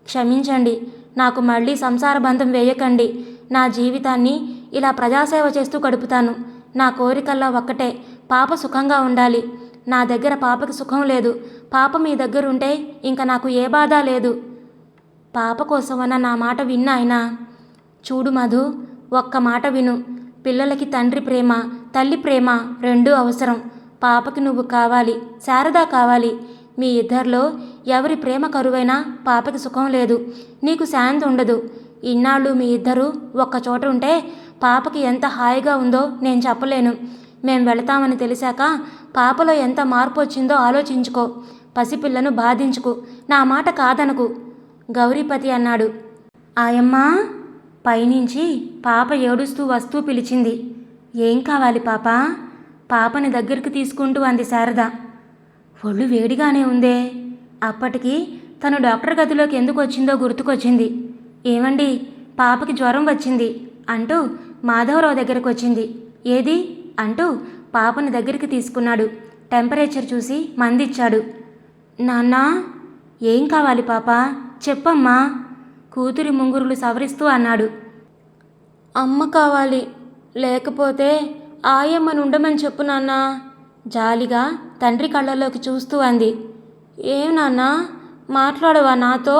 Speaker 1: క్షమించండి, నాకు మళ్ళీ సంసార బంధం వేయకండి. నా జీవితాన్ని ఇలా ప్రజాసేవ చేస్తూ గడుపుతాను. నా కోరికల్లా ఒక్కటే, పాప సుఖంగా ఉండాలి. నా దగ్గర పాపకి సుఖం లేదు. పాప మీ దగ్గర ఉంటే ఇంకా నాకు ఏ బాధ లేదు. పాప కోసమన్న నా మాట విన్నాయనా. చూడు మధు, ఒక్క మాట విను. పిల్లలకి తండ్రి ప్రేమ, తల్లి ప్రేమ రెండూ అవసరం. పాపకి నువ్వు కావాలి, శారద కావాలి. మీ ఇద్దరిలో ఎవరి ప్రేమ కరువైనా పాపకి సుఖం లేదు, నీకు శాంతి ఉండదు. ఇన్నాళ్ళు మీ ఇద్దరూ ఒక్కచోట ఉంటే పాపకి ఎంత హాయిగా ఉందో నేను చెప్పలేను. మేం వెళతామని తెలిసాక పాపలో ఎంత మార్పు వచ్చిందో ఆలోచించుకో. పసిపిల్లను బాధించుకు. నా మాట కాదనకు గౌరీపతి అన్నాడు. ఆయమ్మా, పైనుంచి పాప ఏడుస్తూ వస్తూ పిలిచింది. ఏం కావాలి పాప? పాపని దగ్గరికి తీసుకుంటూ అంది శారద. ఒళ్ళు వేడిగానే ఉందే. అప్పటికి తను డాక్టర్ గదిలోకి ఎందుకు వచ్చిందో గుర్తుకొచ్చింది. ఏమండి, పాపకి జ్వరం వచ్చింది అంటూ మాధవరావు దగ్గరకు వచ్చింది. ఏది అంటూ పాపని దగ్గరికి తీసుకున్నాడు. టెంపరేచర్ చూసి మందిచ్చాడు. నాన్నా, ఏం కావాలి పాప? చెప్పమ్మా కూతురి ముంగురులు సవరిస్తూ అన్నాడు. అమ్మ కావాలి, లేకపోతే ఆయమ్మను ఉండమని చెప్పు నాన్నా జాలిగా తండ్రి కళ్ళలోకి చూస్తూ అంది. ఏం నాన్నా, మాట్లాడవా నాతో?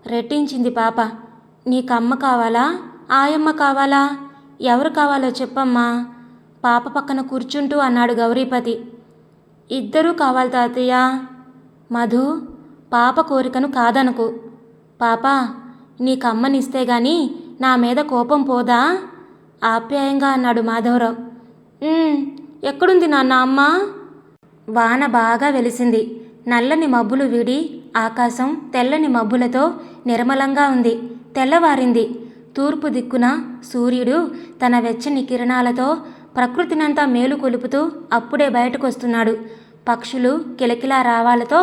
Speaker 1: రెట్టించింది పాప. నీకమ్మ కావాలా, ఆయమ్మ కావాలా? ఎవరు కావాలో చెప్పమ్మా పాప పక్కన కూర్చుంటూ అన్నాడు గౌరీపతి. ఇద్దరూ కావాలి తాతయ్య. మధు, పాప కోరికను కాదనుకు. పాప, నీకమ్మనిస్తే గాని నా మీద కోపం పోదా? ఆప్యాయంగా అన్నాడు మాధవరావు. ఎక్కడుంది నాన్న అమ్మ? వాన బాగా వెలిసింది. నల్లని మబ్బులు వీడి ఆకాశం తెల్లని మబ్బులతో నిర్మలంగా ఉంది. తెల్లవారింది. తూర్పు దిక్కున సూర్యుడు తన వెచ్చని కిరణాలతో ప్రకృతినంతా మేలు కొలుపుతూ అప్పుడే బయటకొస్తున్నాడు. పక్షులు కిలకిలా రావాలతో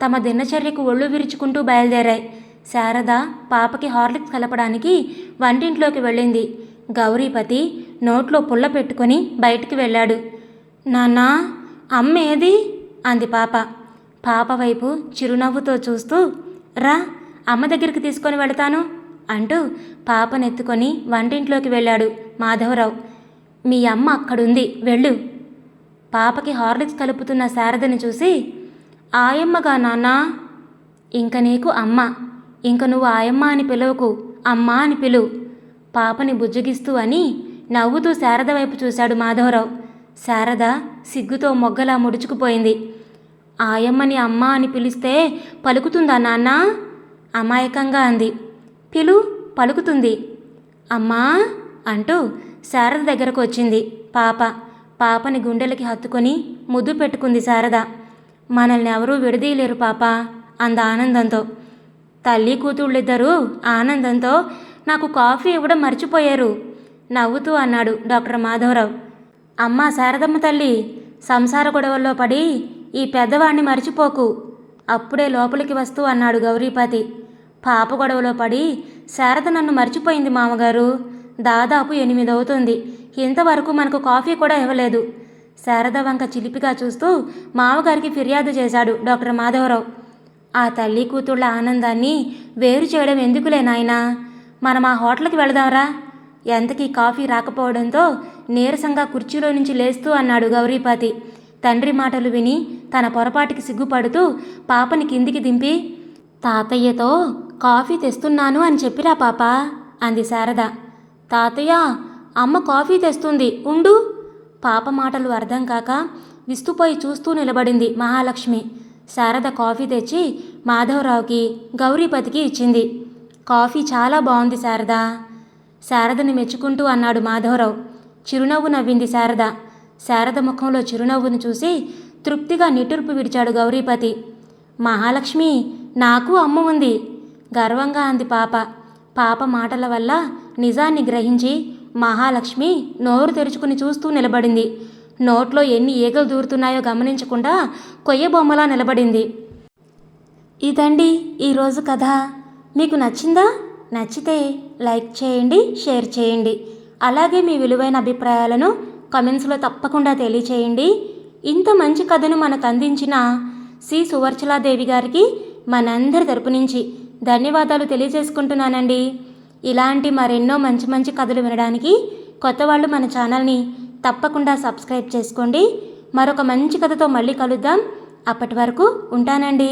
Speaker 1: తమ దినచర్యకు ఒళ్ళు విరుచుకుంటూ బయలుదేరాయి. శారద పాపకి హార్లిక్స్ కలపడానికి వంటింట్లోకి వెళ్ళింది. గౌరీపతి నోట్లో పుల్ల పెట్టుకొని బయటికి వెళ్ళాడు. నాన్నా, అమ్మ ఏది? అంది పాప. పాప వైపు చిరునవ్వుతో చూస్తూ, రా అమ్మ దగ్గరికి తీసుకొని వెళతాను అంటూ పాపనెత్తుకొని వంటింట్లోకి వెళ్ళాడు మాధవరావు. మీ అమ్మ అక్కడుంది, వెళ్ళు. పాపకి హార్లిక్స్ కలుపుతున్న శారదని చూసి, ఆయమ్మగా నాన్నా? ఇంక నీకు అమ్మ. ఇంక నువ్వు ఆయమ్మ అని పిలవకు, అమ్మ అని పిలువు. పాపని బుజ్జగిస్తూ అని నవ్వుతూ శారద వైపు చూశాడు మాధవరావు. శారద సిగ్గుతో మొగ్గలా ముడుచుకుపోయింది. ఆయమ్మని అమ్మ అని పిలిస్తే పలుకుతుందా నాన్న? అమాయకంగా అంది. పిలు, పలుకుతుంది. అమ్మా అంటూ శారద దగ్గరకు వచ్చింది పాప. పాపని గుండెలకి హత్తుకొని ముద్దు పెట్టుకుంది శారద. మనల్ని ఎవరూ విడదీయలేరు పాప అంద ఆనందంతో. తల్లి కూతుళ్ళిద్దరూ ఆనందంతో నాకు కాఫీ ఇవ్వడం మర్చిపోయారు నవ్వుతూ అన్నాడు డాక్టర్ మాధవరావు. అమ్మా శారదమ్మ తల్లి, సంసార గొడవల్లో పడి ఈ పెద్దవాణ్ణి మర్చిపోకు, అప్పుడే లోపలికి వస్తూ అన్నాడు గౌరీపతి. పాప గొడవలో పడి శారద నన్ను మర్చిపోయింది మామగారు. దాదాపు 8 అవుతుంది, ఇంతవరకు మనకు కాఫీ కూడా ఇవ్వలేదు. శారద వంక చిలిపిగా చూస్తూ మామగారికి ఫిర్యాదు చేశాడు డాక్టర్ మాధవరావు. ఆ తల్లి కూతుళ్ళ ఆనందాన్ని వేరు చేయడం ఎందుకులే నాయనా, మనం ఆ హోటల్కి వెళదాంరా. ఎంతకీ కాఫీ రాకపోవడంతో నీరసంగా కుర్చీలో నుంచి లేస్తూ అన్నాడు గౌరీపతి. తండ్రి మాటలు విని తన పొరపాటికి సిగ్గుపడుతూ పాపని కిందికి దింపి, తాతయ్యతో కాఫీ తెస్తున్నాను అని చెప్పిరా పాప అంది శారద. తాతయ్య, అమ్మ కాఫీ తెస్తుంది ఉండు. పాప మాటలు అర్థం కాక విస్తుపోయి చూస్తూ నిలబడింది మహాలక్ష్మి. శారద కాఫీ తెచ్చి మాధవరావుకి గౌరీపతికి ఇచ్చింది. కాఫీ చాలా బాగుంది శారద. శారదని మెచ్చుకుంటూ అన్నాడు మాధవరావు. చిరునవ్వు నవ్వింది శారద. శారద ముఖంలో చిరునవ్వును చూసి తృప్తిగా నిట్టూర్పు విడిచాడు గౌరీపతి. మహాలక్ష్మి, నాకు అమ్మ ఉంది గర్వంగా అంది పాప. పాప మాటల వల్ల నిజాన్ని గ్రహించి మహాలక్ష్మి నోరు తెరుచుకుని చూస్తూ నిలబడింది. నోట్లో ఎన్ని ఈగలు దూరుతున్నాయో గమనించకుండా కొయ్య బొమ్మలా నిలబడింది. ఇదండి ఈరోజు కథ. మీకు నచ్చిందా? నచ్చితే లైక్ చేయండి, షేర్ చేయండి. అలాగే మీ విలువైన అభిప్రాయాలను కమెంట్స్లో తప్పకుండా తెలియచేయండి. ఇంత మంచి కథను మనకు అందించిన శ్రీ సువర్చలాదేవి గారికి మనందరి తరపు నుంచి ధన్యవాదాలు తెలియజేసుకుంటున్నానండి. ఇలాంటి మరెన్నో మంచి మంచి కథలు వినడానికి కొత్త వాళ్ళు మన ఛానల్ని తప్పకుండా సబ్స్క్రైబ్ చేసుకోండి. మరొక మంచి కథతో మళ్ళీ కలుద్దాం. అప్పటి వరకు ఉంటానండి.